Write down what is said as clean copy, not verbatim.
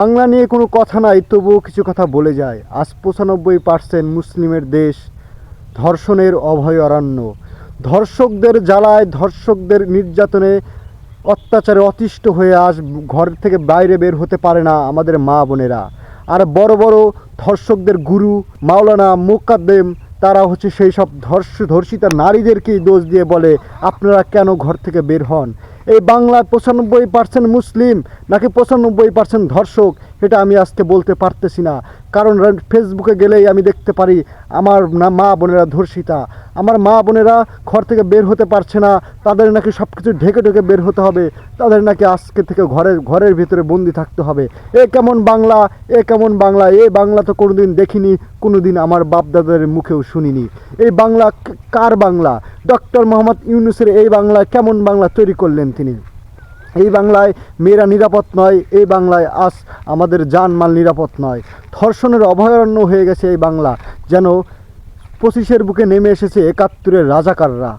বাংলা নিয়ে কোনো কথা নাই, তবুও কিছু কথা বলে যায়। আজ 95% মুসলিমের দেশ, ধর্ষণের অভয়ারণ্য। ধর্ষকদের জ্বালায়, ধর্ষকদের নির্যাতনে, অত্যাচারে অতিষ্ঠ হয়ে আজ ঘর থেকে বাইরে বের হতে পারে না আমাদের মা বোনেরা। আর বড় বড় ধর্ষকদের গুরু মাওলানা মোকাদ্দেম, তারা হচ্ছে সেই সব ধর্ষিতা নারীদেরকেই দোষ দিয়ে বলে আপনারা কেন ঘর থেকে বের হন। এই বাংলায় 95% মুসলিম নাকি 95% ধর্ষক, এটা আমি আজকে বলতে পারতেছি না। কারণ ফেসবুকে গেলেই আমি দেখতে পারি আমার মা বোনেরা ধর্ষিতা। আমার মা বোনেরা ঘর থেকে বের হতে পারছে না, তাদের নাকি সব কিছু ঢেকে ঢেকে বের হতে হবে, তাদের নাকি আজকে থেকে ঘরের ভিতরে বন্দি থাকতে হবে। এ কেমন বাংলা, এ কেমন বাংলা? এই বাংলা তো কোনোদিন দেখিনি, কোনোদিন আমার বাপদাদাদের মুখেও শুনিনি। এই বাংলা কার বাংলা? ডক্টর মোহাম্মদ ইউনূসের এই বাংলায় কেমন বাংলা তৈরি করলেন তিনি? এই বাংলায় মেয়েরা নিরাপদ নয়, এই বাংলায় আজ আমাদের জানমাল নিরাপদ নয়। ধর্ষণের অভয়ারণ্য হয়ে গেছে এই বাংলা, যেন 25-এর বুকে নেমে এসেছে 71-এর রাজাকাররা।